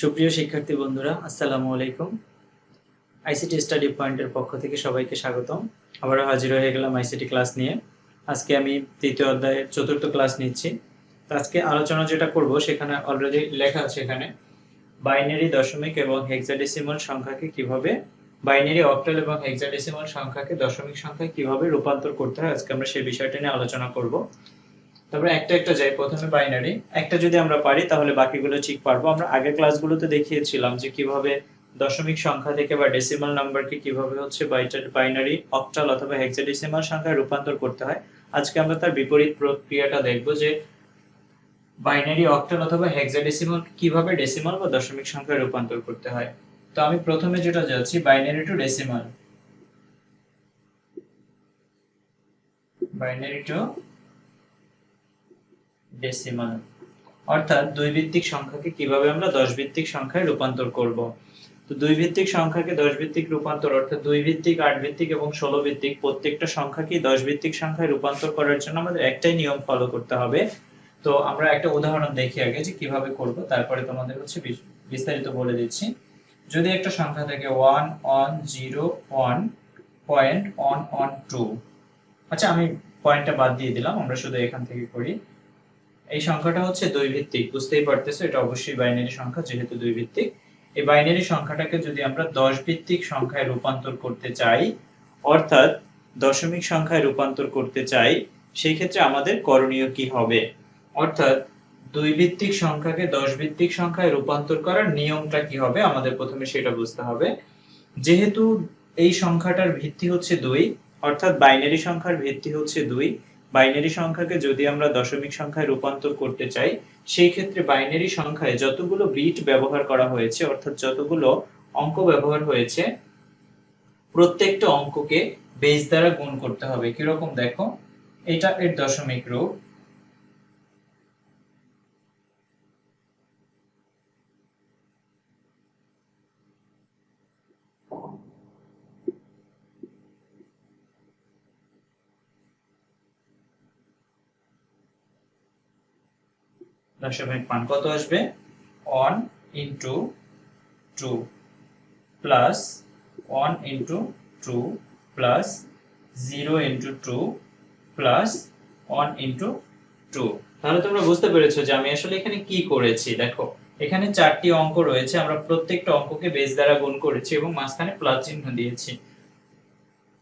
সুপ্রিয় শিক্ষার্থী বন্ধুরা, আসসালামু আলাইকুম। আইসিটি স্টাডি পয়েন্টের পক্ষ থেকে সবাইকে স্বাগতম। আবারও হাজির হয়ে গেলাম আইসিটি ক্লাস নিয়ে। আজকে আমি তৃতীয় অধ্যায়ের চতুর্থ ক্লাস নিচ্ছি। তো আজকে আলোচনা যেটা করব সেখানে অলরেডি লেখা আছে, এখানে বাইনারি দশমিক এবং হেক্সাডেসিমাল সংখ্যাকে কিভাবে, বাইনারি অক্টাল এবং হেক্সাডেসিমাল সংখ্যাকে দশমিক সংখ্যায় কিভাবে রূপান্তর করতে হয়, আজকে আমরা সেই বিষয়টা নিয়ে আলোচনা করব। তারপরে একটা একটা যাই। প্রথমে বাইনারি একটা যদি আমরা পারি তাহলে বাকিগুলো ঠিক পারবো। আমরা আগের ক্লাসগুলোতে দেখিয়েছিলাম যে কিভাবে দশমিক সংখ্যা থেকে বা ডেসিমাল নাম্বারকে কিভাবে হচ্ছে বাইনারি অক্টাল অথবা হেক্সাডেসিমাল সংখ্যায় রূপান্তর করতে হয়। আজকে আমরা তার বিপরীত প্রক্রিয়াটা দেখব যে বাইনারি অক্টাল অথবা হেক্সাডেসিমাল কিভাবে ডেসিমাল বা দশমিক সংখ্যায় রূপান্তর করতে হয়। তো আমি প্রথমে যেটা যাচ্ছি, binary two decimal. Binary two decimal অর্থাৎ দুই ভিত্তিক সংখ্যাকে কিভাবে আমরা 10 ভিত্তিক সংখ্যায় রূপান্তর করব। তো দুই ভিত্তিক সংখ্যাকে 10 ভিত্তিক রূপান্তর অর্থাৎ 2 ভিত্তিক, 8 ভিত্তিক এবং 16 ভিত্তিক প্রত্যেকটা সংখ্যাকে 10 ভিত্তিক সংখ্যায় রূপান্তর করার জন্য আমাদের একটাই নিয়ম ফলো করতে হবে। তো আমরা একটা উদাহরণ দেখি আগে যে কিভাবে করব, তারপরে তোমাদের হচ্ছে বিস্তারিত বলে দিচ্ছি। যদি একটা সংখ্যা থাকে 1 1 0 1 পয়েন্ট 1 1 2, আচ্ছা আমি পয়েন্টটা বাদ দিয়ে দিলাম, আমরা শুধু এখান থেকে করি। এই সংখ্যাটা হচ্ছে দুই ভিত্তিক, বুঝতেই পারতেছো এটা অবশ্যই বাইনারি সংখ্যা যেহেতু দুই ভিত্তিক। এই বাইনারি সংখ্যাটাকে যদি আমরা 10 ভিত্তিক সংখ্যায় রূপান্তর করতে চাই, অর্থাৎ দশমিক সংখ্যায় রূপান্তর করতে চাই, সেই ক্ষেত্রে আমাদের করণীয় কি হবে, অর্থাৎ দুই ভিত্তিক সংখ্যাকে 10 ভিত্তিক সংখ্যায় রূপান্তর করার নিয়মটা কি হবে আমাদের প্রথমে সেটা বুঝতে হবে। যেহেতু এই সংখ্যাটার ভিত্তি হচ্ছে 2, অর্থাৎ বাইনারি সংখ্যার ভিত্তি হচ্ছে 2, বাইনারি সংখ্যাকে যদি আমরা দশমিক সংখ্যায় রূপান্তর করতে চাই, সেই ক্ষেত্রে বাইনারি সংখ্যায় যতগুলো বিট ব্যবহার করা হয়েছে, অর্থাৎ যতগুলো অঙ্ক ব্যবহার হয়েছে, প্রত্যেকটা অঙ্ককে বেস দ্বারা গুণ করতে হবে। কিরকম দেখো, এটা এর দশমিক রূপ, দশমিক মান কত আসবে, 1 into 2 plus 1 into 2 plus 0 into 2 plus 1 into 2। তাহলে তোমরা বুঝতে পেরেছো যে আমি আসলে এখানে কি করেছি। দেখো এখানে 4টি অঙ্ক রয়েছে, আমরা প্রত্যেকটা অঙ্ককে বেস দ্বারা গুণ করেছি এবং মাঝখানে প্লাস চিহ্ন দিয়েছি।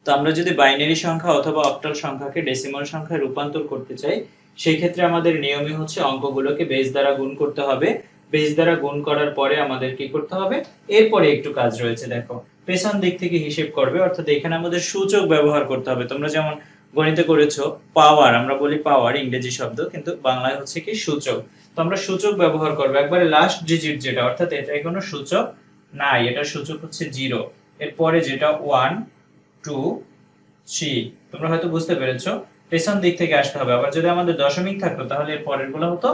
তো আমরা যদি বাইনারি সংখ্যা অথবা অক্টাল সংখ্যাকে ডেসিমাল সংখ্যায় রূপান্তর করতে চাই, সেই ক্ষেত্রে আমাদের নিয়মই হচ্ছে অঙ্কগুলোকে বেস দ্বারা গুণ করতে হবে। বেস দ্বারা গুণ করার পরে আমাদের কি করতে হবে, এরপরে একটু কাজ রয়েছে। দেখো পেছন দিক থেকে হিসেব করবে, অর্থাৎ এখানে আমাদের সূচক ব্যবহার করতে হবে। তোমরা যেমন গণিতে করেছো পাওয়ার, আমরা বলি পাওয়ার ইংরেজি শব্দ, কিন্তু বাংলায় হচ্ছে কি সূচক। তো আমরা সূচক ব্যবহার করবো, একবারে লাস্ট ডিজিট যেটা, অর্থাৎ এটা কোনো সূচক নাই, এটা সূচক হচ্ছে 0। এরপরে যেটা 1 2 3, তোমরা হয়তো বুঝতে পেরেছো পেছন দিক থেকে আসতে হবে। আবার যদি আমাদের দশমিক থাকতো তাহলে এর পরের গুলো হতো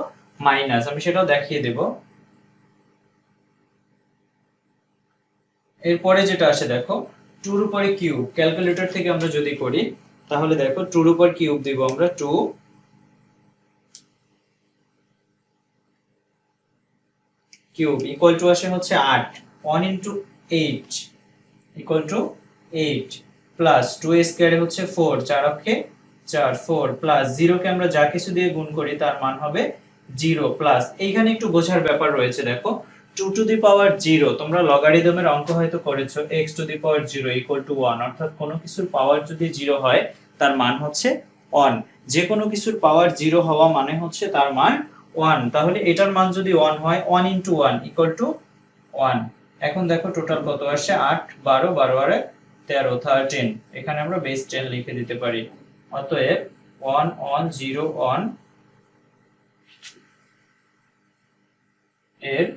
মাইনাস, আমি সেটাও দেখিয়ে দেব। এরপরে যেটা আসে দেখো 2 এর উপরে কিউব, ক্যালকুলেটর থেকে আমরা যদি করি তাহলে দেখো 2 এর উপর কিউব দিব আমরা, 2 কিউব ইকুয়াল টু আসে হচ্ছে 8, 1 ইনটু 8 ইকুয়াল টু 8 প্লাস 2 স্কয়ারে হচ্ছে 4, 4 অক্ষে 4, 4 প্লাস 0 কে আমরা যা কিছু দিয়ে গুণ করি তার মান হবে 0 প্লাস, এইখানে একটু বোঝার ব্যাপার রয়েছে। দেখো 2 টু দি পাওয়ার 0, তোমরা লগারিদমের অঙ্ক হয়তো করেছো, x two the power 0 equal to 1, অর্থাৎ কোনো কিছুর পাওয়ার যদি 0 হয় তার মান হচ্ছে 1। যে কোনো কিছুর পাওয়ার 0 হওয়া মানে হচ্ছে তার মান 1। তাহলে এটার মান যদি 1 হয়, 1 ইনটু 1 ইকুয়াল টু 1। এখন দেখো টোটাল কত আসছে, 8 12 12 আর 13 13, এখানে আমরা বেস 10 লিখে দিতে পারি। অতএব 1 1 0 1 এর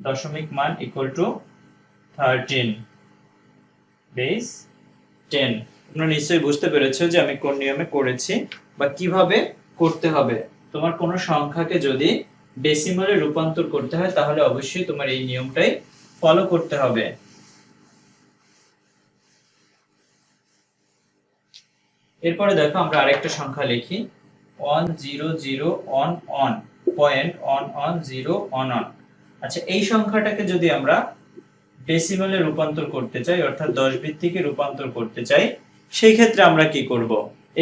দশমিক মান ইকুয়াল টু 13 বেস 10। তোমরা নিশ্চয়ই বুঝতে পেরেছো যে আমি কোন নিয়মে করেছি বা কিভাবে করতে হবে। তোমার কোনো সংখ্যাকে যদি ডেসিমালে রূপান্তর করতে হয় তাহলে অবশ্যই তোমার এই নিয়মটাই ফলো করতে হবে। এরপরে দেখো আমরা আরেকটা সংখ্যা লিখি, on 0 0 on on point on on 0 on on. আচ্ছা, এই সংখ্যাটাকে যদি আমরা ডেসিমালে রূপান্তর করতে চাই, অর্থাৎ 10 ভিত্তিকে রূপান্তর করতে চাই, সেই ক্ষেত্রে আমরা কি করব?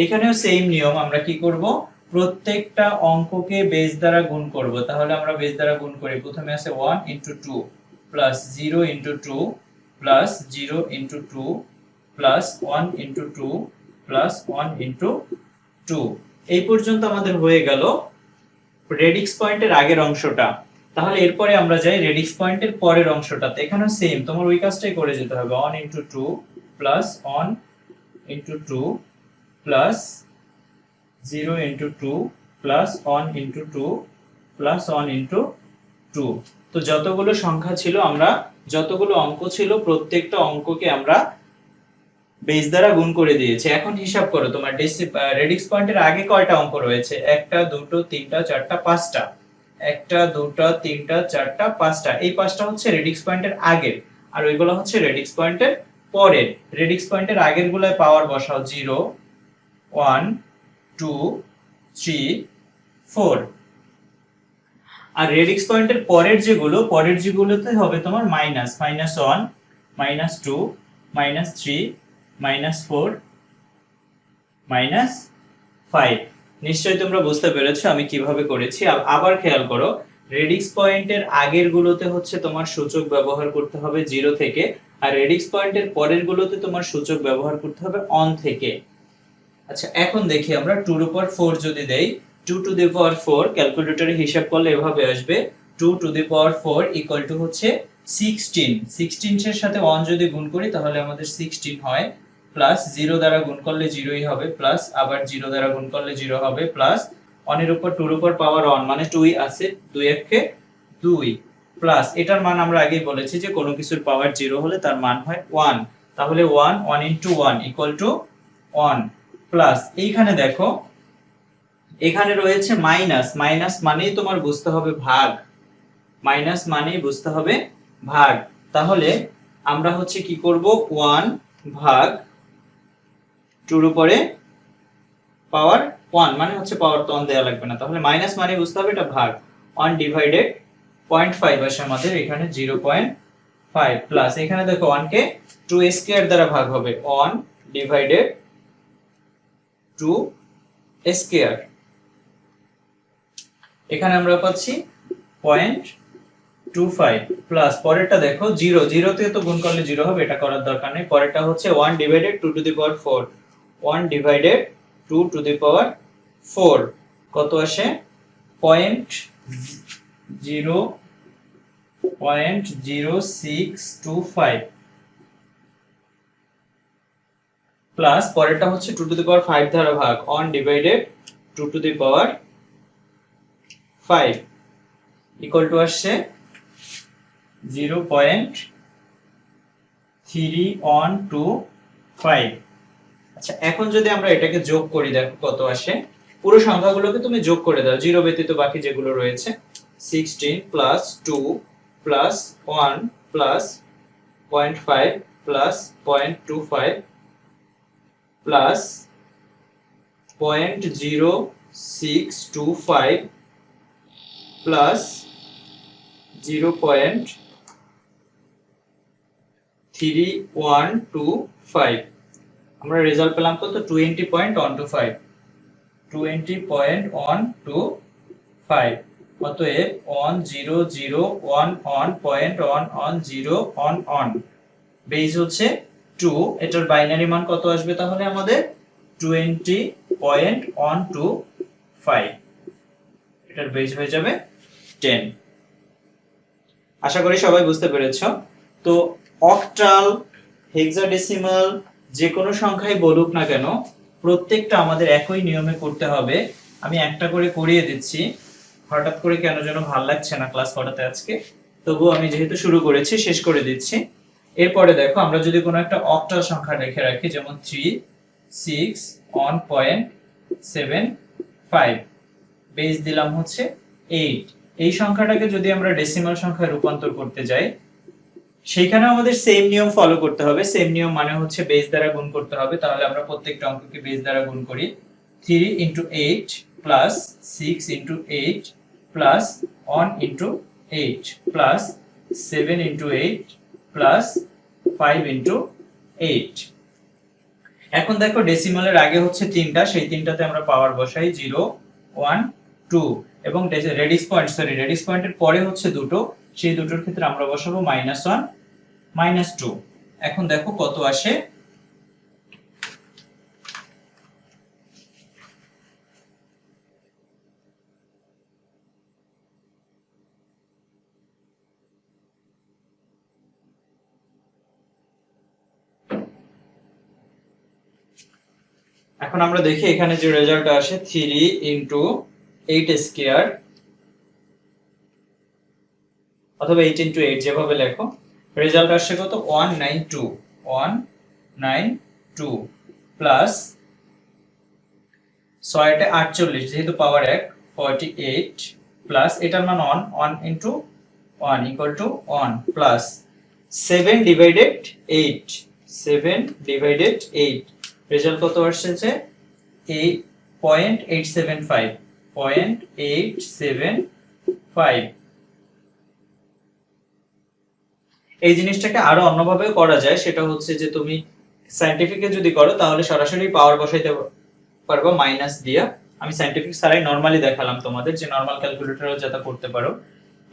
এখানেও সেম নিয়ম, আমরা কি করব? প্রত্যেকটা অঙ্ককে বেস দ্বারা গুণ করব। তাহলে আমরা বেস দ্বারা গুণ করি, প্রথমে আছে 1 * 2 প্লাস 0 * 2 প্লাস 0 * 2 প্লাস 1 * 2 প্লাস 1 * 2। এই পর্যন্ত আমাদের হয়ে গেল রেডিক্স পয়েন্টের আগের অংশটা। তাহলে এরপরে আমরা যাই রেডিক্স পয়েন্টের পরের অংশটাতে। এখানেও সেম, তোমার ওই কাজটাই করে যেতে হবে। 1 * 2 প্লাস 1 * 2 প্লাস 0 * 2 প্লাস 1 * 2 প্লাস 1 * 2। তো যতগুলো সংখ্যা ছিল, আমরা যতগুলো অঙ্ক ছিল প্রত্যেকটা অঙ্ককে আমরা বেস দ্বারা গুণ করে দিয়েছি। এখন হিসাব করো তোমার রেডিক্স পয়েন্টের আগে কয়টা অঙ্ক রয়েছে? একটা, দুটো, তিনটা, চারটা, পাঁচটা। একটা, দুটো, তিনটা, চারটা, পাঁচটা। এই পাঁচটা হচ্ছে রেডিক্স পয়েন্টের আগের, আর ওইগুলো হচ্ছে রেডিক্স পয়েন্টের পরের। রেডিক্স পয়েন্টের আগের গুলায় পাওয়ার বসাও, 0 1 2 3 4। আর রেডিক্স পয়েন্টের পরের যেগুলোতে হবে তোমার মাইনাস, -1 -2 -3 -4 -5। নিশ্চয়ই তোমরা বুঝতে পেরেছো আমি কিভাবে করেছি। আবার খেয়াল করো, রেডিক্স পয়েন্টের আগের গুলোতে হচ্ছে তোমার সূচক ব্যবহার করতে হবে 0 থেকে, আর রেডিক্স পয়েন্টের পরের গুলোতে তোমার সূচক ব্যবহার করতে হবে অন থেকে। আচ্ছা, এখন দেখি আমরা 2 এর উপর 4 যদি দেই, 2 টু দি পাওয়ার 4 ক্যালকুলেটরে হিসাব করলে এভাবে আসবে, 2 to the power 4 equal to হচ্ছে 16। 16 এর সাথে 1 যদি গুণ করি তাহলে আমাদের 16 হয়, প্লাস 0 দ্বারা গুণ করলে 0ই হবে, প্লাস আবার 0 দ্বারা গুণ করলে 0 হবে, প্লাস 1 এর উপর 2 এর উপর পাওয়ার 1 মানে 2ই আছে, 2 একে 2, প্লাস এটার মান আমরা আগেই বলেছি যে কোনো কিছুর পাওয়ার 0 হলে তার মান হয় 1। তাহলে 1 1 * 1 ইকুয়াল টু 1, প্লাস এইখানে দেখো এখানে রয়েছে মাইনাস। মাইনাস মানেই তোমার বুঝতে হবে ভাগ, মাইনাস মানেই বুঝতে হবে ভাগ। তাহলে আমরা হচ্ছে কি করব, 1 ভাগ 2 এর উপরে পাওয়ার 1 মানে হচ্ছে পাওয়ার তো অন দেয়া লাগবে না, তাহলে মাইনাস মানে বুঝতে হবে এটা ভাগ। 1 ডিভাইডেড 0.5 আসে আমাদের এখানে 0.5, প্লাস এখানে দেখো 1 কে 2 স্কয়ার দ্বারা ভাগ হবে, 1 ডিভাইডেড 2 স্কয়ার। এখানে আমরা পাচ্ছি 0.25, প্লাস পরেরটা দেখো 0 0 তে তো গুণ করলে 0 হবে, এটা করার দরকার নেই। পরেরটা হচ্ছে 1 divided 2 to the power 4, 1 divided 2 to the power 4 কত আসে? 0.0625, প্লাস পরেরটা হচ্ছে 2 টু দি পাওয়ার 5 দ্বারা ভাগ, 1 divided 2 to the power 5 equal to আসছে 0.3125। আচ্ছা, এখন যদি আমরা এটাকে যোগ করি দেখো কত আসে। পুরো সংখ্যাগুলোকে তুমি যোগ করে দাও, 0 ব্যতীত বাকি যেগুলো রয়েছে। 16 plus 2 plus 1 plus 0.5 plus 0.25 plus 0.0625 plus 0.3125। আমরা রেজাল্ট পেলাম কত? 20.125, 20.125। অতএব 10011.110 বেস হচ্ছে 2। এটার বাইনারি মান কত আসবে তাহলে আমাদের? 20.125। এটার বেস হয়ে যাবে 10। আশা করি সবাই বুঝতে পেরেছো। তো অক্টাল, হেক্সাডেসিমাল যে কোনো সংখ্যাই বলুক না কেন, প্রত্যেকটা আমাদের একই নিয়মে করতে হবে। আমি একটা করে করিয়ে দিচ্ছি, হঠাৎ করে কেন যেন ভালো লাগছে না ক্লাস করাতে আজকে, তবু আমি যেহেতু শুরু করেছি শেষ করে দিচ্ছি। এরপরে দেখো, আমরা যদি কোনো একটা অক্টাল সংখ্যা রেখে রাখি, যেমন 3 6 1.75, বেস দিলাম হচ্ছে 8। এই সংখ্যাটাকে যদি আমরা ডেসিমাল সংখ্যায় রূপান্তর করতে যাই, সেখানে আমাদের সেম নিয়ম ফলো করতে হবে। সেম নিয়ম মানে হচ্ছে বেস দ্বারা গুণ করতে হবে। তাহলে আমরা প্রত্যেকটা অঙ্ককে বেস দ্বারা গুণ করি। 3 * 8 plus 6 into 8 plus 1 into 8 plus 7 into 8 plus 5 into 8। এখন দেখো ডেসিমালের আগে হচ্ছে তিনটা, সেই তিনটাতে আমরা পাওয়ার বসাই 0 1 2 এবং রেডিস পয়েন্টের পরে হচ্ছে দুটো, সেই দুটোর ক্ষেত্রে আমরা বসাবো -1 -2। এখন দেখো কত আসে। এখন আমরা দেখি এখানে যে রেজাল্ট আসে 3 ইন্টু 8 স্কয়ার অথবা 8 ইন্টু 8 যেভাবে লেখো, রেজাল্ট আসছে কত 192 প্লাস 6 48 যেহেতু পাওয়ার 1 48 প্লাস এটার মান 1 into 1 equal to 1 plus 7 divided 8 result কত আসছে যে 0.875 এই জিনিসটাকে আরো অন্যভাবে করা যায়, সেটা হচ্ছে যে তুমি সায়েন্টিফিকে যদি করো তাহলে সরাসরি পাওয়ার বসাইতে পারবো মাইনাস দিয়া। আমি সায়েন্টিফিক ছাড়াই নরমালি দেখালাম তোমাদের, যে নরমাল ক্যালকুলেটরও যেটা করতে পারো।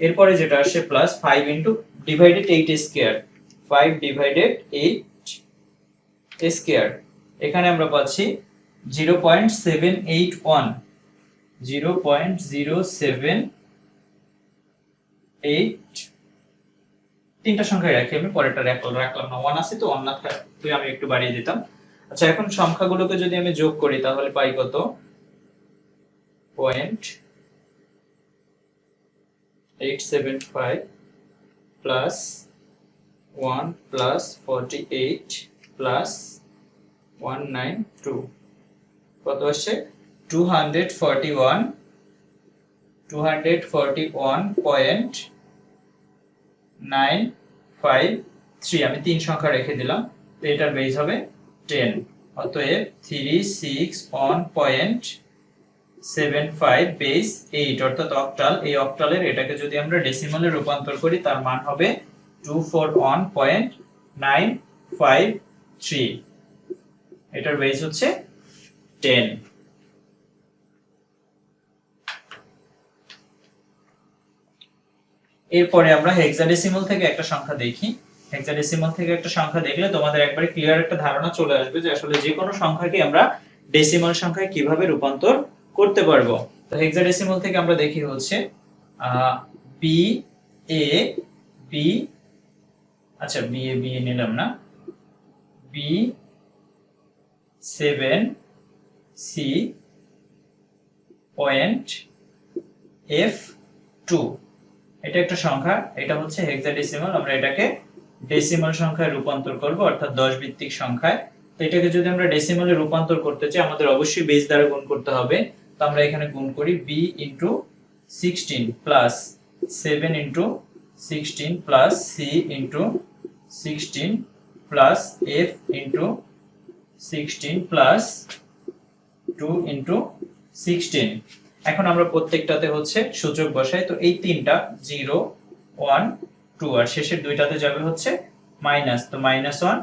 এরপরে যেটা আসে plus 5 into divided 8 square 5 divided 8 square, এখানে আমরা পাচ্ছি 0.0781 তিনটা সংখ্যায় রাখি আমি, পরেরটা রাখলাম না, 1 আছে তো 1 না তুই আমি একটু বাড়িয়ে দিতাম। আচ্ছা এখন সংখ্যাগুলোকে যদি আমি যোগ করি তাহলে পাই কত 0.875 প্লাস 1 প্লাস 48 প্লাস 192 কত আসছে 241.953। আমি তিন সংখ্যা রেখে দিলাম, তো এটার বেস হবে 10। অতএব 361.75 বেস 8 অর্থাৎ অক্টাল। এই অক্টালের এটাকে যদি আমরা ডেসিমালে রূপান্তর করি তার মান হবে 241.953। এটার বেস হচ্ছে 10। এরপরে আমরা হেক্সাডেসিমাল থেকে একটা সংখ্যা দেখি। হেক্সাডেসিমাল থেকে একটা সংখ্যা দেখলে তোমাদের একবারে ক্লিয়ার একটা ধারণা চলে আসবে যে আসলে যে কোনো সংখ্যাকে আমরা ডেসিমাল সংখ্যায় কিভাবে রূপান্তর করতে পারবো। তো হেক্সাডেসিমাল থেকে আমরা দেখি হচ্ছে বি এ বি, আচ্ছা বি এ নিলাম না, বি 7 সি পয়েন্ট এফ 2, এটা একটা সংখ্যা, এটা হচ্ছে হেক্সাডেসিমাল। আমরা এটাকে ডেসিমাল সংখ্যায় রূপান্তর করব অর্থাৎ 10 ভিত্তিক সংখ্যায়। তো এটাকে যদি আমরা ডেসিমালে রূপান্তর করতে চাই আমাদের অবশ্যই বেস দ্বারা গুণ করতে হবে। তো আমরা এখানে গুণ করি b into 16 plus 7 into 16 plus c into 16 plus f into 16 plus 2 into 16। এখন আমরা প্রত্যেকটাতে হচ্ছে সূচক বসাই। তো এই তিনটা 0 1 2 আর শেষের দুইটাতে যাবে হচ্ছে মাইনাস, তো -1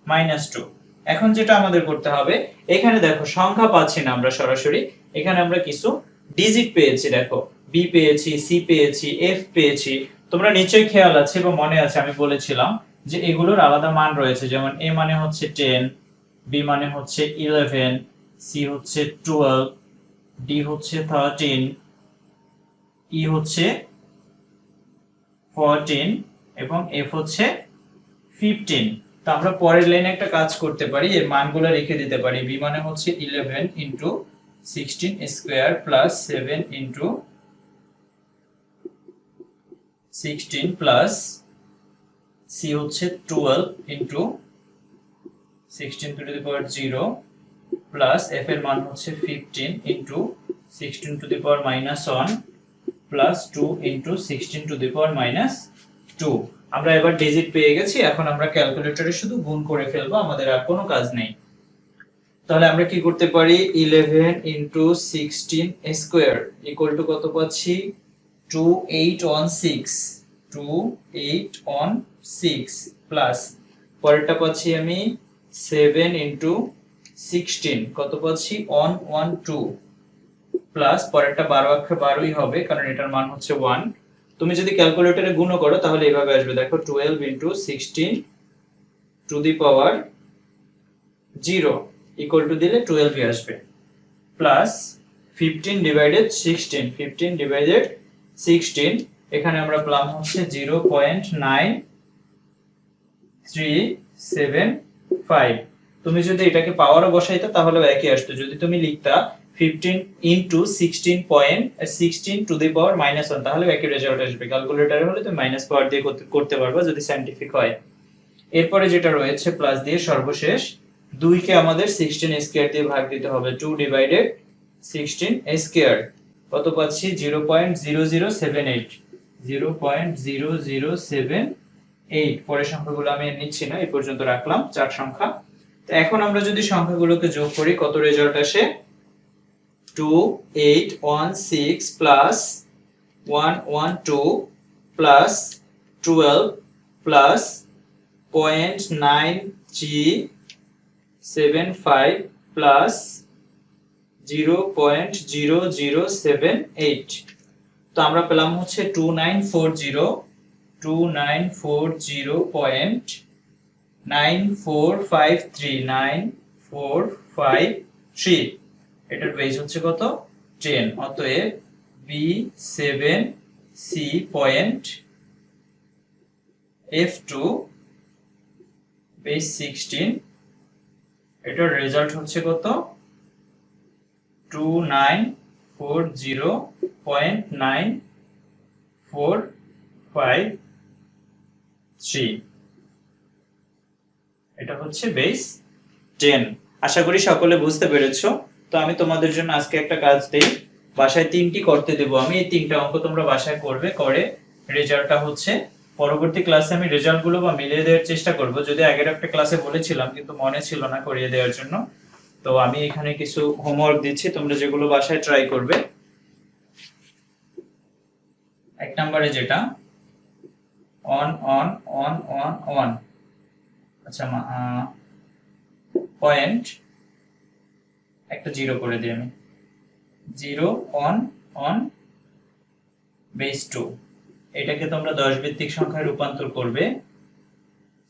-2। এখন যেটা আমাদের করতে হবে, এখানে দেখো সংখ্যা পাচ্ছি না আমরা সরাসরি, এখানে আমরা কিছু ডিজিট পেয়েছি। দেখো বি পেয়েছি, সি পেয়েছি, এফ পেয়েছি। তোমরা নিশ্চয়ই খেয়াল আছে বা মনে আছে আমি বলেছিলাম যে এগুলোর আলাদা মান রয়েছে, যেমন এ মানে হচ্ছে 10, বি মানে হচ্ছে 11, সি হচ্ছে 12, ডি হচ্ছে 13, ই হচ্ছে 14 এবং এফ হচ্ছে 15। তো আমরা পরের লাইনে একটা কাজ করতে পারি, এর মানগুলো রেখে দিতে পারি। বি মানে হচ্ছে 11 into 16 square plus 7 into 16 plus C হচ্ছে 12 into 16 to the power 0 plus F এর মান হচ্ছে 15 into 16 to the power -1 plus 2 into 16 to the power -2। আমরা এবার ডিজিট পেয়ে গেছি, এখন আমরা ক্যালকুলেটরে শুধু গুণ করে ফেলবো, আমাদের আর কোনো কাজ নেই। তাহলে আমরা কি করতে পারি 11 ইন্টু 16 স্কোয়ার ইকুয়াল টু কত পাচ্ছি 2816 2816 প্লাস পরেরটা পাচ্ছি আমি 7 ইন্টু 16 কত পাচ্ছি 112 প্লাস পরেরটা 12 অক্ষে 12ই হবে কারণ এটার মান হচ্ছে 1। তুমি যদি ক্যালকুলেটরে গুণ করো তাহলে এভাবে আসবে দেখো 12 into 16 to the power 0 equal to দিলে 12 আসবে প্লাস 15 ডিভাইডেড 16 15 ডিভাইডেড 16 এখানে আমরা পেলাম হচ্ছে 0.9375। তুমি যদি এটাকে পাওয়ারও বসাইতা তাহলে একই আসতো। যদি তুমি লিখতা 15 ইনটু 16 টু দি পাওয়ার -1 তাহলে একই রেজাল্ট আসবে। ক্যালকুলেটরে হলে তুমি মাইনাস পাওয়ার দিয়ে করতে পারবা যদি সায়েন্টিফিক হয়। এরপরে যেটা রয়েছে প্লাস দিয়ে সর্বশেষ 2 কে আমাদের 16 স্কয়ার দিয়ে ভাগ দিতে হবে 2 ডিভাইডেড 16 স্কয়ার কত পাচ্ছি 0.0078 0.0078। পরের সংখ্যাগুলো আমি নিচ্ছি না, এই পর্যন্ত রাখলাম 4 সংখ্যা। তো এখন আমরা যদি সংখ্যাগুলোকে যোগ করি কত রেজাল্ট আসে 2816 প্লাস 112 প্লাস 12 প্লাস 0.9375 প্লাস 0.0078। তো আমরা পেলাম হচ্ছে 2940 এটার বেস হচ্ছে কত 10। অতএব B7C পয়েন্ট F2 বেস 16 এটার রেজাল্ট হচ্ছে কত 2940.9453। এটা হচ্ছে বেস 10। আশা করি সকলে বুঝতে পেরেছো। তো আমি তোমাদের জন্য আজকে একটা কাজ দেই, বাসায় 3টি করতে দেব আমি। এই 3টা অঙ্ক তোমরা বাসায় করবে, করে রেজাল্টটা হচ্ছে পরবর্তী ক্লাসে আমি রেজাল্টগুলো বা মিলিয়ে দেওয়ার চেষ্টা করব। যদি আগের একটা ক্লাসে বলেছিলাম কিন্তু মনে ছিল না করিয়ে দেওয়ার জন্য, তো আমি এখানে কিছু হোমওয়ার্ক দিচ্ছি, তোমরা যেগুলো বাসায় ট্রাই করবে। 1 নম্বরে যেটা on on on on on, আচ্ছা পয়েন্ট একটা 0 করে দিই আমি, 0 অন অন বেস 2। এটাকে তোমরা 10 ভিত্তিক সংখ্যায় রূপান্তর করবে,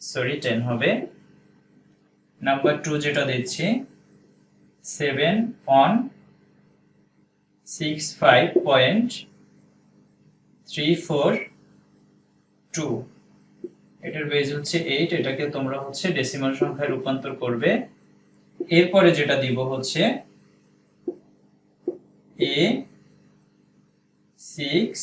সরি 10 হবে। নাম্বার 2 যেটা দিচ্ছি 7 অন 65.342, এটার বেস হচ্ছে 8। এটাকে তোমরা হচ্ছে ডেসিমাল সংখ্যায় রূপান্তর করবে। এরপরে যেটা দিব হচ্ছে A6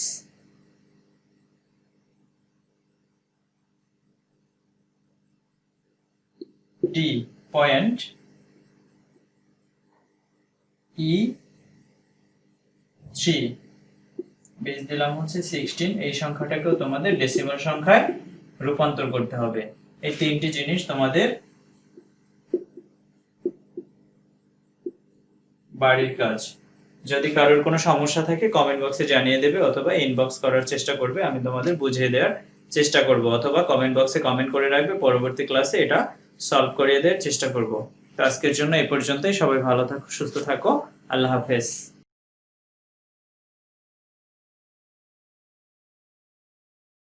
D point E3 base দিলাম হচ্ছে 16। এই সংখ্যাটাকেও তোমাদের ডেসিমাল সংখ্যায় রূপান্তর করতে হবে। এই 3টি জিনিস তোমাদের বাড়ির কাজ। যদি কারোর কোনো সমস্যা থাকে কমেন্ট বক্সে জানিয়ে দেবে অথবা ইনবক্স করার চেষ্টা করবে, আমি তোমাদের বুঝিয়ে দেওয়ার চেষ্টা করব, অথবা কমেন্ট বক্সে কমেন্ট করে রাখবে, পরবর্তী ক্লাসে এটা সলভ করিয়ে দেওয়ার চেষ্টা করব। তো আজকের জন্য এই পর্যন্তই। সবাই ভালো থাকো, সুস্থ থাকো, আল্লাহ হাফেজ।